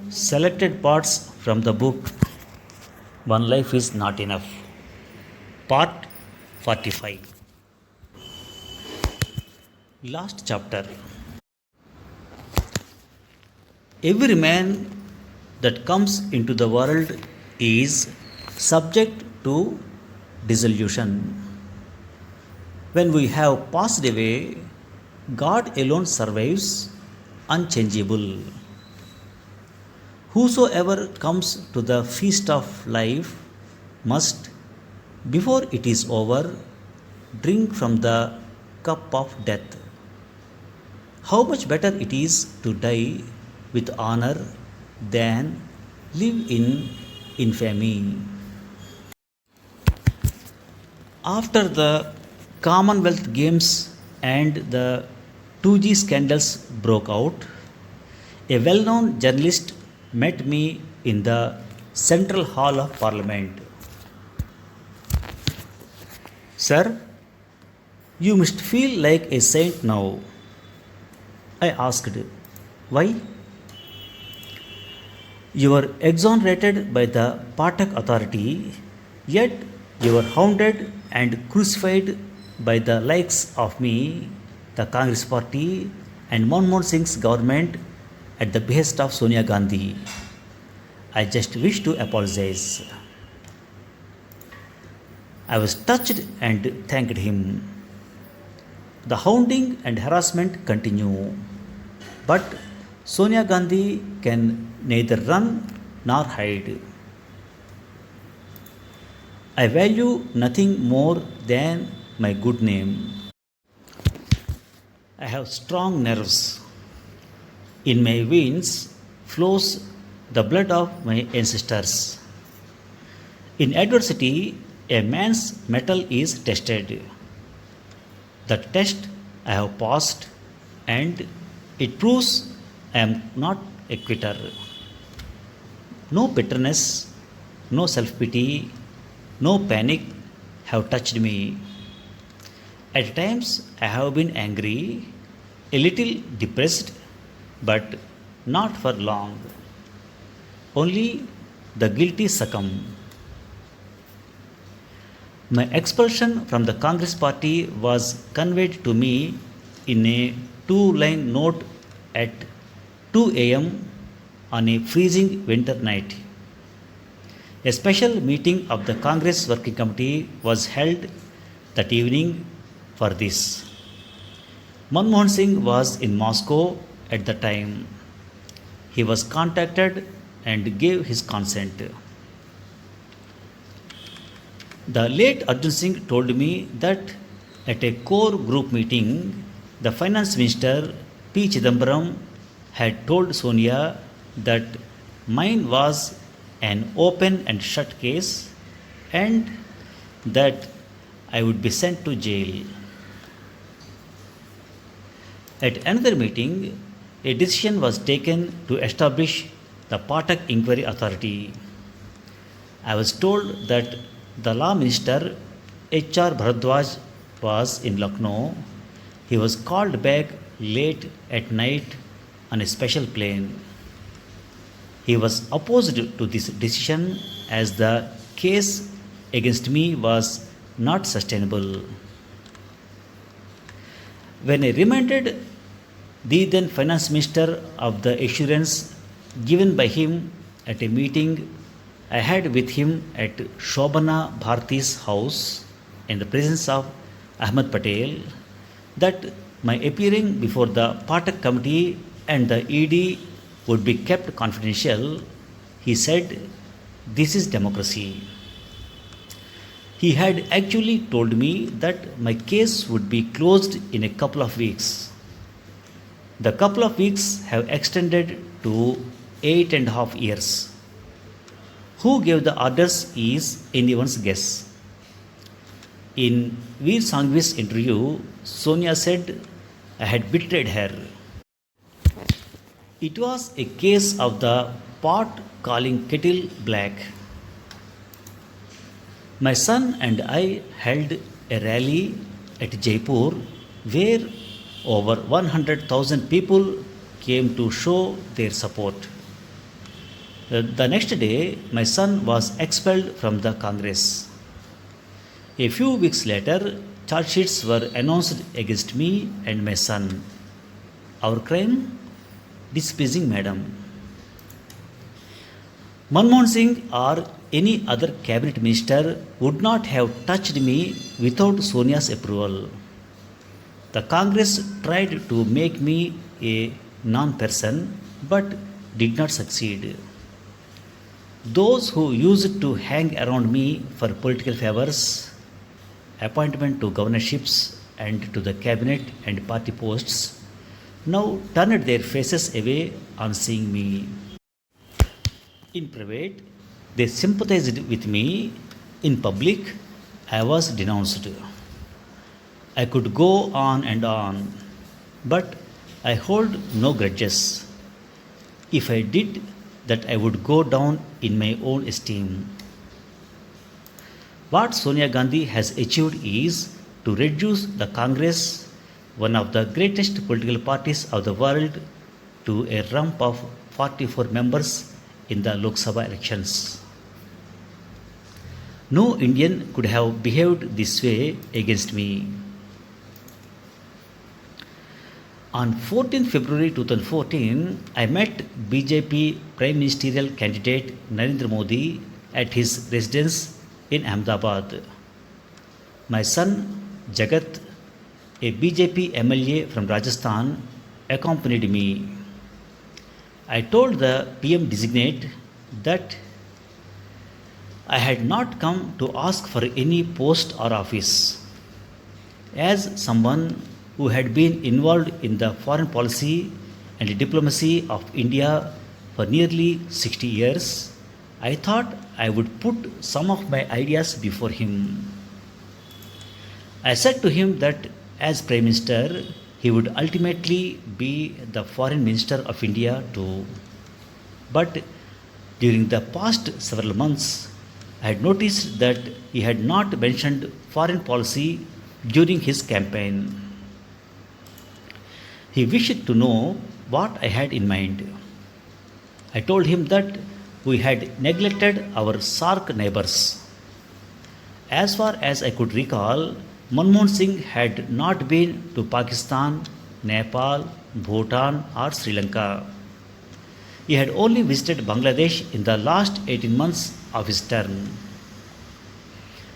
Selected parts from the book One Life is Not Enough, Part 45. Last chapter. Every man that comes into the world is subject to dissolution. When we have passed away, God alone survives, unchangeable. Whosoever comes to the feast of life must, before it is over, drink from the cup of death. How much better it is to die with honor than live in infamy. After the Commonwealth Games and the 2G scandals broke out, a well known journalist met me in the Central Hall of Parliament. Sir, you must feel like a saint now. I asked, why? You were exonerated by the Patak authority, yet you were hounded and crucified by the likes of me, the Congress party, and Manmohan Singh's government at the behest of Sonia Gandhi. I just wish to apologize. I was touched and thanked him. The hounding and harassment continue, but Sonia Gandhi can neither run nor hide. I value nothing more than my good name. I have strong nerves. In my veins flows the blood of my ancestors. In adversity, a man's mettle is tested. The test I have passed, and it proves I am not a quitter. No bitterness, no self pity, no panic have touched me. At times I have been angry, a little depressed, but not for long. Only the guilty succumb. My expulsion from the Congress party was conveyed to me in a two-line note at 2 a.m. on a freezing winter night. A special meeting of the Congress Working Committee was held that evening for this. Manmohan Singh was in Moscow at the time. He was contacted and gave his consent. The late Arjun Singh told me that at a core group meeting, the finance minister P. Chidambaram had told Sonia that mine was an open and shut case and that I would be sent to jail. At another meeting, a decision was taken to establish the Patak Inquiry Authority. I was told that the law minister H.R. Bharadwaj was in Lucknow. He was called back late at night on a special plane. He was opposed to this decision as the case against me was not sustainable. When I reminded the then finance minister of the assurance given by him at a meeting I had with him at Shobana Bharti's house in the presence of Ahmed Patel, that my appearing before the Patak committee and the ED would be kept confidential, he said, "This is democracy." He had actually told me that my case would be closed in a couple of weeks. The couple of weeks have extended to 8.5 years. Who gave the orders is anyone's guess. In Veer Sanghvi's interview, Sonia said I had betrayed her. It was a case of the pot calling kettle black. My son and I held a rally at Jaipur where over 100,000 people came to show their support. The next day, my son was expelled from the Congress. A few weeks later, charge sheets were announced against me and my son. Our crime? Displeasing Madam. Manmohan Singh or any other cabinet minister would not have touched me without Sonia's approval. The Congress tried to make me a non person but did not succeed. Those who used to hang around me for political favors, appointment to governorships, and to the cabinet and party posts now turned their faces away on seeing me. In private, they sympathized with me. In public, I was denounced. I could go on and on, but I hold no grudges. If I did that, I would go down in my own esteem. What Sonia Gandhi has achieved is to reduce the Congress, one of the greatest political parties of the world, to a rump of 44 members in the Lok Sabha elections. No Indian could have behaved this way against me. On 14 February 2014, I met BJP Prime Ministerial candidate Narendra Modi at his residence in Ahmedabad. My son Jagat, a BJP MLA from Rajasthan, accompanied me. I told the PM designate that I had not come to ask for any post or office. As someone who had been involved in the foreign policy and diplomacy of India for nearly 60 years, I thought I would put some of my ideas before him. I said to him that as Prime Minister, he would ultimately be the Foreign Minister of India too. But during the past several months, I had noticed that he had not mentioned foreign policy during his campaign. He wished to know what I had in mind. I told him that we had neglected our SAARC neighbors. As far as I could recall, Manmohan Singh had not been to Pakistan, Nepal, Bhutan, or Sri Lanka. He had only visited Bangladesh in the last 18 months of his term.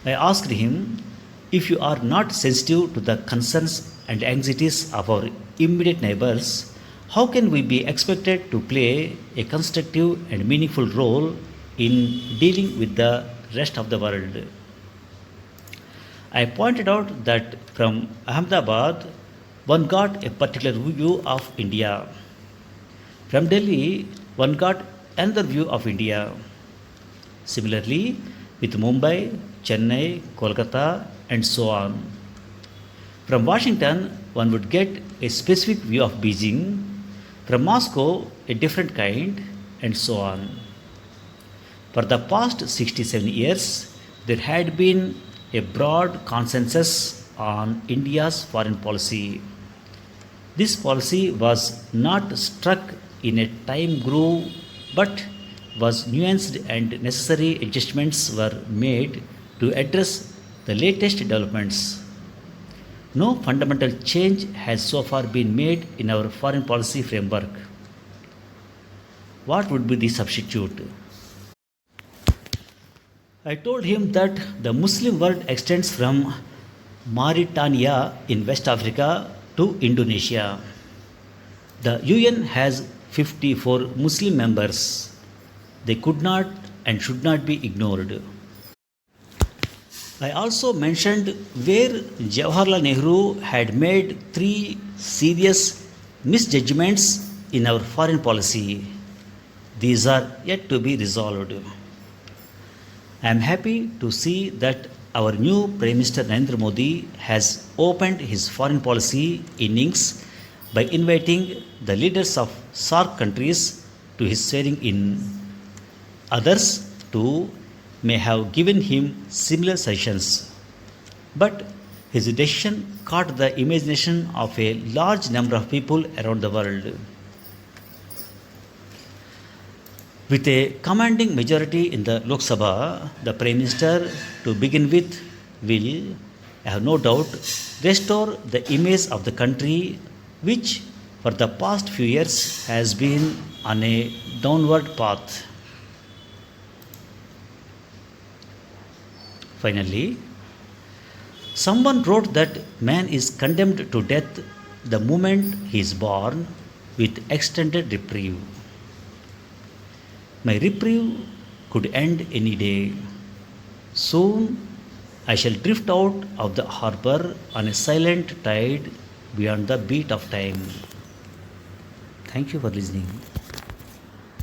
I asked him, if you are not sensitive to the concerns and anxieties of our immediate neighbors, how can we be expected to play a constructive and meaningful role in dealing with the rest of the world? I pointed out that from Ahmedabad, one got a particular view of India. From Delhi, one got another view of India. Similarly, with Mumbai, Chennai, Kolkata, and so on. From Washington, one would get a specific view of Beijing, from Moscow, a different kind, and so on. For the past 67 years, there had been a broad consensus on India's foreign policy. This policy was not struck in a time groove but was nuanced, and necessary adjustments were made to address the latest developments. No fundamental change has so far been made in our foreign policy framework. What would be the substitute? I told him that the Muslim world extends from Mauritania in West Africa to Indonesia. The UN has 54 Muslim members. They could not and should not be ignored. I also mentioned where Jawaharlal Nehru had made three serious misjudgments in our foreign policy. These are yet to be resolved. I am happy to see that our new Prime Minister Narendra Modi has opened his foreign policy innings by inviting the leaders of SAARC countries to his swearing in. Others, too, may have given him similar suggestions. But his decision caught the imagination of a large number of people around the world. With a commanding majority in the Lok Sabha, the Prime Minister, to begin with, will, I have no doubt, restore the image of the country which, for the past few years, has been on a downward path. Finally, someone wrote that man is condemned to death the moment he is born with extended reprieve. My reprieve could end any day. Soon I shall drift out of the harbor on a silent tide beyond the beat of time. Thank you for listening.